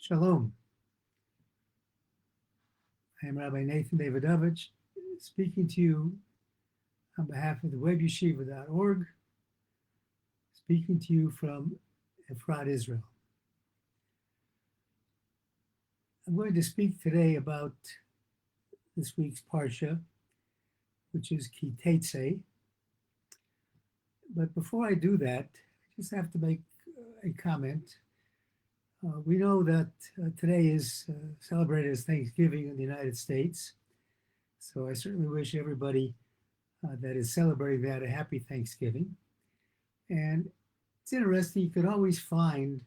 Shalom. I am Rabbi Nathan Davidovich, speaking to you on behalf of the webyeshiva.org, speaking to you from Efrat, Israel. I'm going to speak today about this week's Parsha, which is Ki Tetzei. But before I do that, I just have to make a comment. We know that today is celebrated as Thanksgiving in the United States. So I certainly wish everybody that is celebrating that a happy Thanksgiving. And it's interesting, you could always find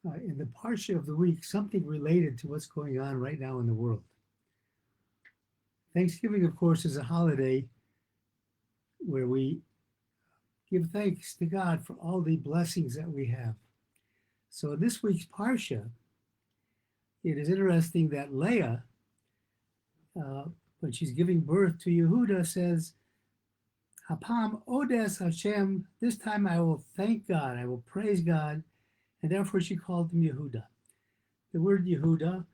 in the Parsha of the week something related to what's going on right now in the world. Thanksgiving, of course, is a holiday where we give thanks to God for all the blessings that we have. So in this week's Parsha, it is interesting that Leah, when she's giving birth to Yehuda, says, Hapam Odes Hashem, this time I will thank God, I will praise God, and therefore she called him Yehuda. The word Yehuda,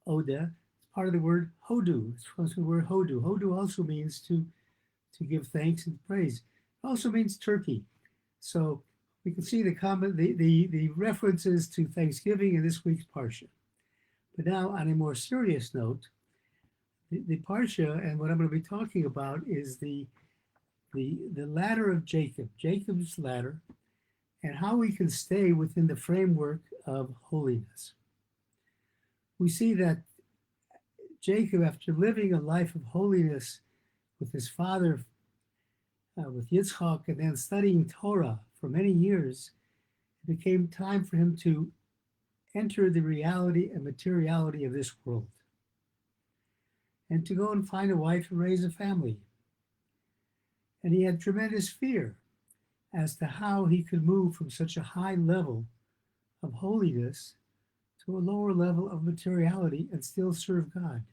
Oda, is part of the word Hodu. It's from the word Hodu. Hodu also means to give thanks and praise. It also means turkey. So we can see the references to Thanksgiving in this week's Parsha. But now, on a more serious note, the Parsha and what I'm going to be talking about is the ladder of Jacob, Jacob's ladder, and how we can stay within the framework of holiness. We see that Jacob, after living a life of holiness with his father, with Yitzchak, and then studying Torah for many years, it became time for him to enter the reality and materiality of this world and to go and find a wife and raise a family. And he had tremendous fear as to how he could move from such a high level of holiness to a lower level of materiality and still serve God.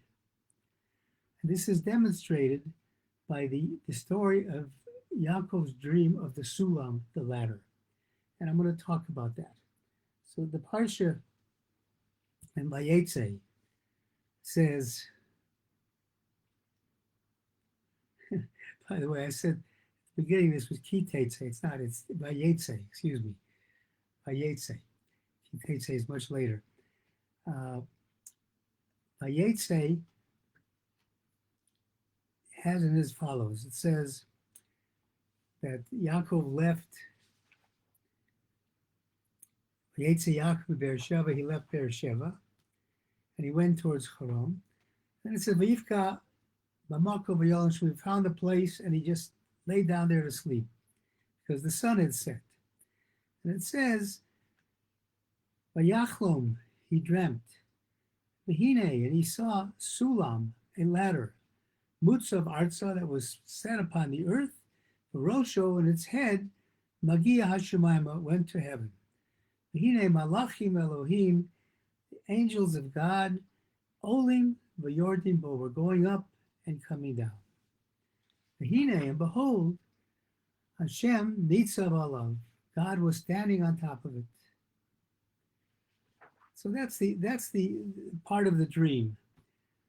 And this is demonstrated by the story of Yaakov's dream of the Sulam, the ladder. And I'm going to talk about that. So the Parsha in Vayetze says, by the way, I said at the beginning this was Ki Tetzei. It's not, it's Vayetze, excuse me. Vayetze. Ki Tetzei is much later. Vayetze has it as follows. It says that Yaakov left Vayetze Jacob Beersheva, he left Beersheva, and he went towards Haran. And it says, Vayivka B'makov V'yolon, we found a place, and he just laid down there to sleep because the sun had set. And it says, Vayachlom, he dreamt. V'hine, and he saw Sulam, a ladder, Mutzav Arza, that was set upon the earth, Rosho, and its head, Magia Hashemayma, went to heaven. V'hine Malachim Elohim, the angels of God, Olim V'yordim Bo, were going up and coming down. V'hine, and behold, Hashem Nitzav Alav, God was standing on top of it. So that's the part of the dream.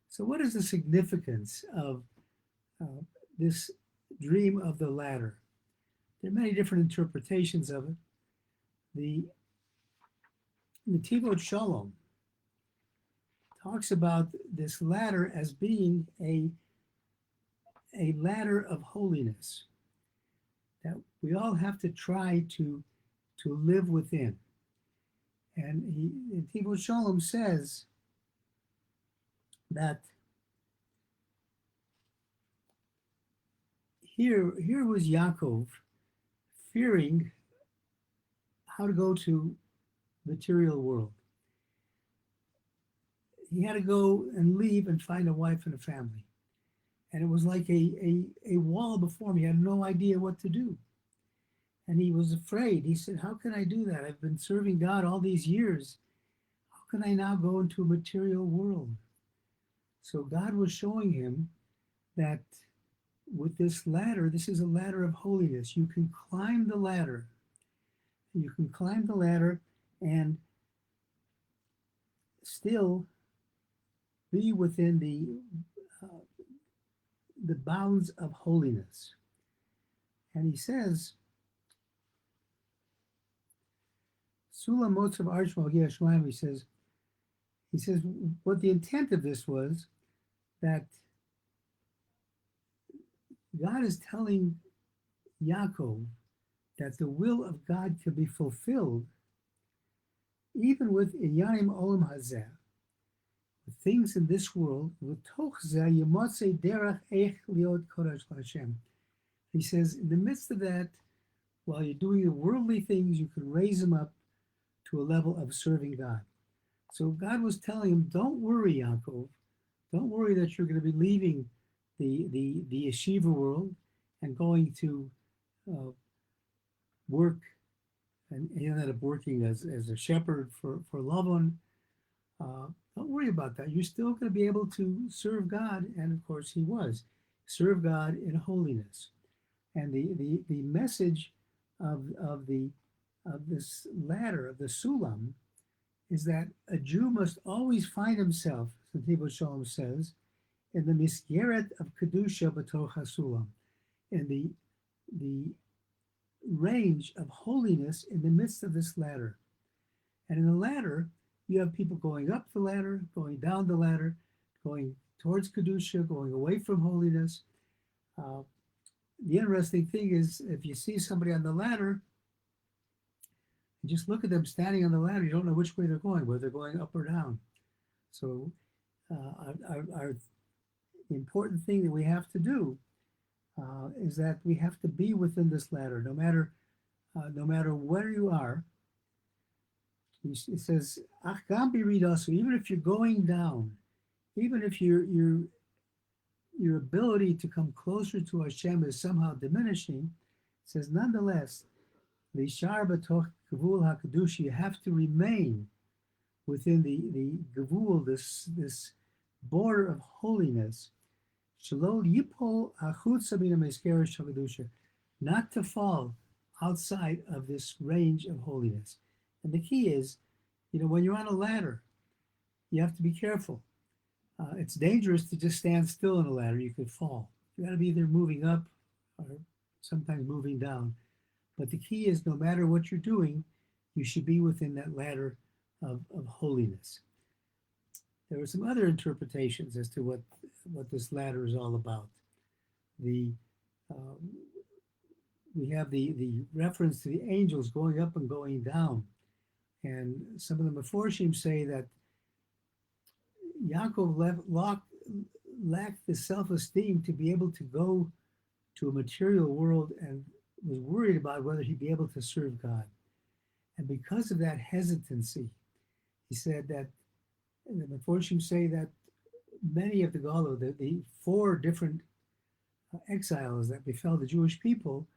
So what is the significance of this dream of the ladder? There are many different interpretations of it. The Davidovich Shalom talks about this ladder as being a ladder of holiness that we all have to try to live within. And Davidovich Shalom says that here was Yaakov fearing how to go to material world. He had to go and leave and find a wife and a family. And it was like a wall before him. He had no idea what to do. And he was afraid. He said, how can I do that? I've been serving God all these years. How can I now go into a material world? So God was showing him that with this ladder, this is a ladder of holiness. You can climb the ladder. You can climb the ladder and still be within the bounds of holiness. And he says, Sulam Motzav Arshmal Yashmaim, he says what the intent of this was, that God is telling Yaakov that the will of God can be fulfilled even with Inyanim Olam Hazeh, with things in this world, with Toch Zeh Yimotzei Derech Eich Liot Kodesh L'Hashem. He says, in the midst of that, while you're doing the worldly things, you can raise them up to a level of serving God. So God was telling him, don't worry, Yaakov. Don't worry that you're going to be leaving the yeshiva world and going to work, and he ended up working as a shepherd for Lavan. Don't worry about that. You're still going to be able to serve God, and of course he was. Serve God in holiness. And the message of this ladder, of the Sulam, is that a Jew must always find himself, as Davidovich Shalom says, in the miskeret of kedusha b'toch hasulam, in the range of holiness in the midst of this ladder. And in the ladder, you have people going up the ladder, going down the ladder, going towards kedusha, going away from holiness. The interesting thing is, if you see somebody on the ladder, you just look at them standing on the ladder, you don't know which way they're going, whether they're going up or down. So our important thing that we have to do is that we have to be within this ladder, no matter where you are. It says, Ach gam biridasu, even if you're going down, even if your ability to come closer to Hashem is somehow diminishing, it says, nonetheless, l'shar b'toch gevul hakadosh, you have to remain within the gevul, this border of holiness, shelo yipol hachutza min ha'meskeret shel kedusha, not to fall outside of this range of holiness. And the key is, when you're on a ladder, you have to be careful. It's dangerous to just stand still on a ladder. You could fall. You got to be either moving up or sometimes moving down. But the key is, no matter what you're doing, you should be within that ladder of holiness. There are some other interpretations as to what this ladder is all about. We have the reference to the angels going up and going down. And some of the Meforshim say that Yaakov lacked the self-esteem to be able to go to a material world and was worried about whether he'd be able to serve God. And because of that hesitancy, he said that, and the Meforshim say that many of the Galo, the 4 different exiles that befell the Jewish people,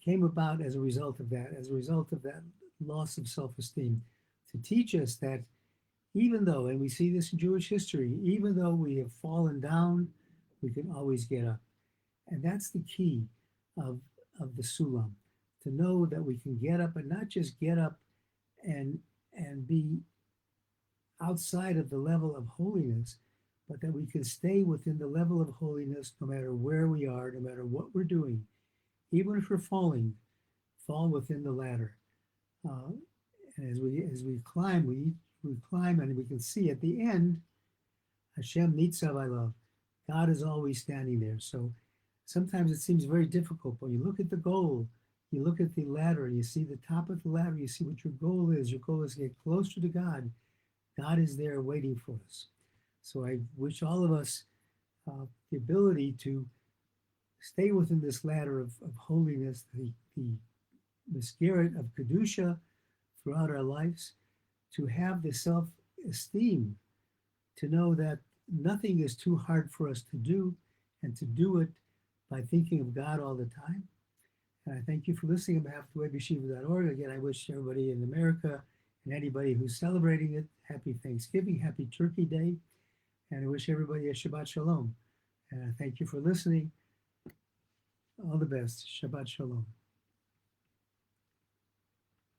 came about as a result of that loss of self-esteem, to teach us that even though, and we see this in Jewish history, even though we have fallen down, we can always get up. And that's the key of the Sulam, to know that we can get up, and not just get up and be outside of the level of holiness, but that we can stay within the level of holiness no matter where we are, no matter what we're doing. Even if we're falling, fall within the ladder. And as we climb, we climb, and we can see at the end, Hashem Nitzav I love. God is always standing there. So sometimes it seems very difficult, but you look at the goal, you look at the ladder, and you see the top of the ladder, you see what your goal is. Your goal is to get closer to God. God is there waiting for us. So I wish all of us the ability to stay within this ladder of holiness, the spirit of Kedusha throughout our lives, to have the self-esteem, to know that nothing is too hard for us to do, and to do it by thinking of God all the time. And I thank you for listening on behalf of webishiva.org. Again, I wish everybody in America and anybody who's celebrating it, happy Thanksgiving, happy Turkey Day, and I wish everybody a Shabbat Shalom. And I thank you for listening. All the best. Shabbat Shalom.